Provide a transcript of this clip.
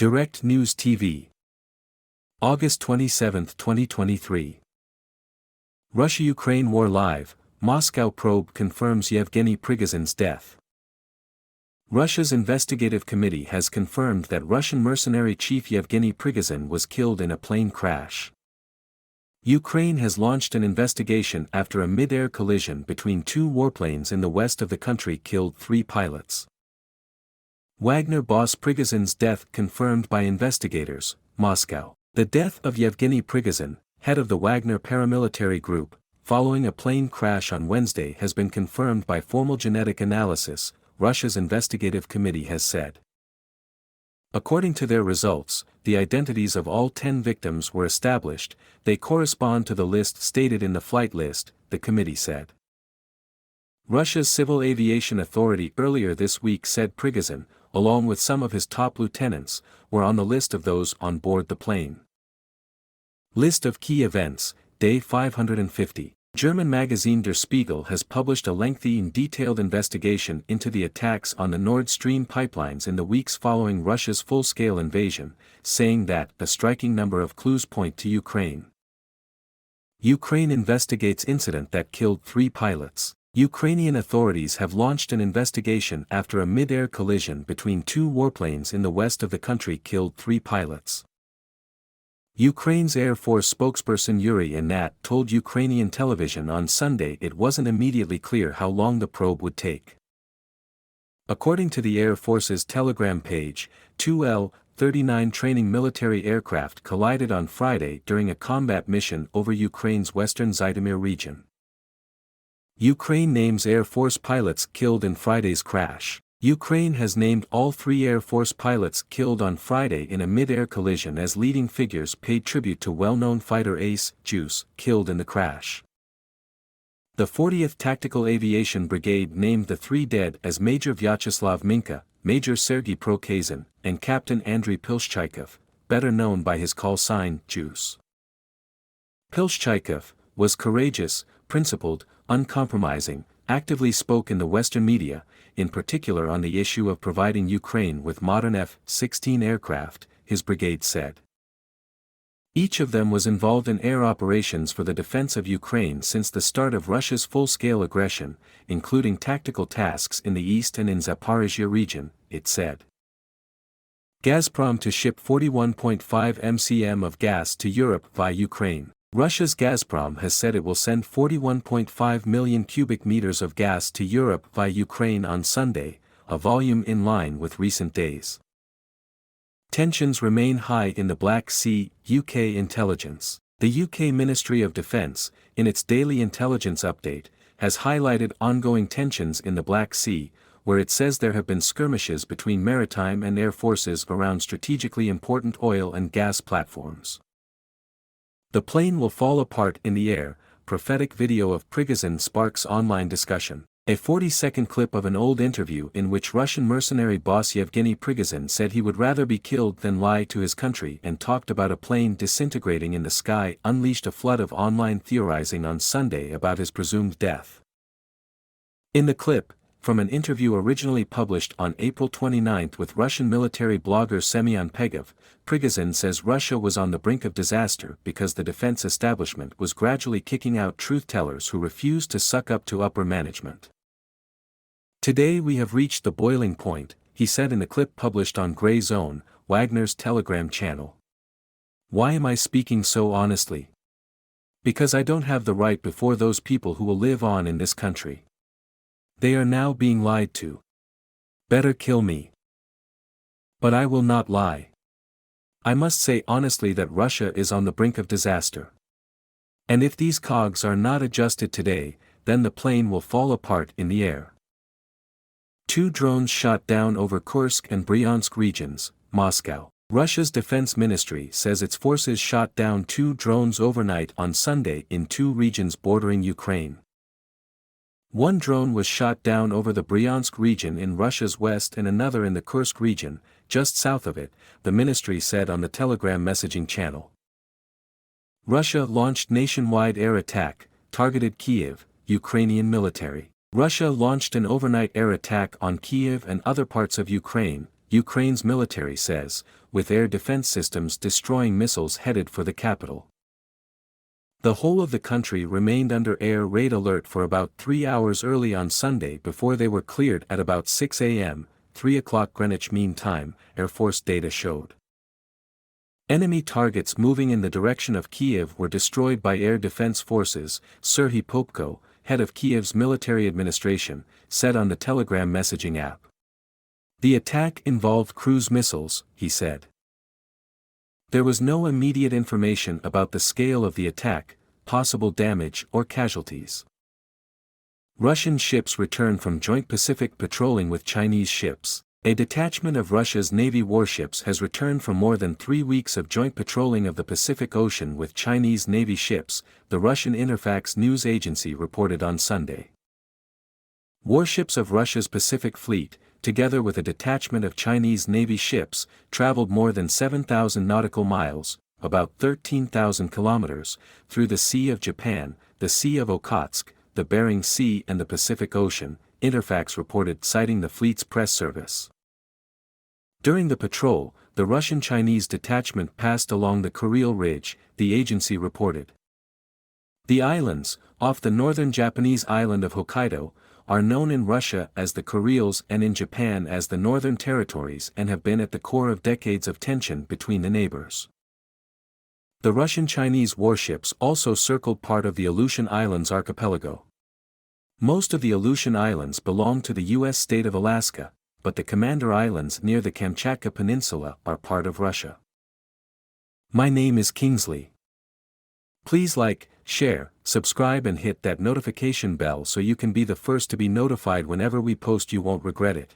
Direct News TV. August 27, 2023. Russia-Ukraine War Live, Moscow probe confirms Yevgeny Prigozhin's death. Russia's investigative committee has confirmed that Russian mercenary chief Yevgeny Prigozhin was killed in a plane crash. Ukraine has launched an investigation after a mid-air collision between two warplanes in the west of the country killed 3 pilots. Wagner boss Prigozhin's death confirmed by investigators, Moscow. The death of Yevgeny Prigozhin, head of the Wagner paramilitary group, following a plane crash on Wednesday has been confirmed by formal genetic analysis, Russia's investigative committee has said. According to their results, the identities of all 10 victims were established, they correspond to the list stated in the flight list, the committee said. Russia's Civil Aviation Authority earlier this week said Prigozhin, along with some of his top lieutenants, were on the list of those on board the plane. List of key events, Day 550. German magazine Der Spiegel has published a lengthy and detailed investigation into the attacks on the Nord Stream pipelines in the weeks following Russia's full-scale invasion, saying that a striking number of clues point to Ukraine. Ukraine investigates incident that killed 3 pilots. Ukrainian authorities have launched an investigation after a mid-air collision between 2 warplanes in the west of the country killed 3 pilots. Ukraine's Air Force spokesperson Yuri Ihnat told Ukrainian television on Sunday it wasn't immediately clear how long the probe would take. According to the Air Force's Telegram page, 2 L-39 training military aircraft collided on Friday during a combat mission over Ukraine's western Zhytomyr region. Ukraine names Air Force pilots killed in Friday's crash. Ukraine has named all 3 Air Force pilots killed on Friday in a mid-air collision as leading figures paid tribute to well-known fighter ace, Juice, killed in the crash. The 40th Tactical Aviation Brigade named the 3 dead as Major Vyacheslav Minka, Major Sergei Prokazin, and Captain Andriy Pilshchaikov, better known by his call sign, Juice. Pilshchaikov was courageous, principled, uncompromising, actively spoke in the Western media, in particular on the issue of providing Ukraine with modern F-16 aircraft, his brigade said. Each of them was involved in air operations for the defense of Ukraine since the start of Russia's full-scale aggression, including tactical tasks in the east and in Zaporizhzhia region, it said. Gazprom to ship 41.5 mcm of gas to Europe via Ukraine. Russia's Gazprom has said it will send 41.5 million cubic meters of gas to Europe via Ukraine on Sunday, a volume in line with recent days. Tensions remain high in the Black Sea, UK intelligence. The UK Ministry of Defence, in its daily intelligence update, has highlighted ongoing tensions in the Black Sea, where it says there have been skirmishes between maritime and air forces around strategically important oil and gas platforms. The plane will fall apart in the air, prophetic video of Prigozhin sparks online discussion. A 40-second clip of an old interview in which Russian mercenary boss Yevgeny Prigozhin said he would rather be killed than lie to his country and talked about a plane disintegrating in the sky unleashed a flood of online theorizing on Sunday about his presumed death. In the clip, from an interview originally published on April 29 with Russian military blogger Semyon Pegov, Prigozhin says Russia was on the brink of disaster because the defense establishment was gradually kicking out truth-tellers who refused to suck up to upper management. Today we have reached the boiling point, he said in a clip published on Grey Zone, Wagner's Telegram channel. Why am I speaking so honestly? Because I don't have the right before those people who will live on in this country. They are now being lied to. Better kill me. But I will not lie. I must say honestly that Russia is on the brink of disaster. And if these cogs are not adjusted today, then the plane will fall apart in the air. 2 drones shot down over Kursk and Bryansk regions, Moscow. Russia's defense ministry says its forces shot down 2 drones overnight on Sunday in 2 regions bordering Ukraine. 1 drone was shot down over the Bryansk region in Russia's west and another in the Kursk region, just south of it, the ministry said on the Telegram messaging channel. Russia launched nationwide air attack, targeted Kyiv, Ukrainian military. Russia launched an overnight air attack on Kyiv and other parts of Ukraine, Ukraine's military says, with air defense systems destroying missiles headed for the capital. The whole of the country remained under air raid alert for about 3 hours early on Sunday before they were cleared at about 6 a.m., 3 o'clock Greenwich Mean Time, Air Force data showed. Enemy targets moving in the direction of Kiev were destroyed by air defense forces, Serhiy Popko, head of Kiev's military administration, said on the Telegram messaging app. The attack involved cruise missiles, he said. There was no immediate information about the scale of the attack, possible damage or casualties. Russian ships returned from joint Pacific patrolling with Chinese ships. A detachment of Russia's Navy warships has returned from more than 3 weeks of joint patrolling of the Pacific Ocean with Chinese Navy ships, the Russian Interfax news agency reported on Sunday. Warships of Russia's Pacific Fleet, together with a detachment of Chinese Navy ships, traveled more than 7,000 nautical miles, about 13,000 kilometers, through the Sea of Japan, the Sea of Okhotsk, the Bering Sea and the Pacific Ocean, Interfax reported citing the fleet's press service. During the patrol, the Russian-Chinese detachment passed along the Kuril Ridge, the agency reported. The islands, off the northern Japanese island of Hokkaido, are known in Russia as the Kurils and in Japan as the Northern Territories and have been at the core of decades of tension between the neighbors. The Russian-Chinese warships also circled part of the Aleutian Islands archipelago. Most of the Aleutian Islands belong to the U.S. state of Alaska, but the Commander Islands near the Kamchatka Peninsula are part of Russia. My name is Kingsley. Please like, share, subscribe and hit that notification bell so you can be the first to be notified whenever we post. You won't regret it.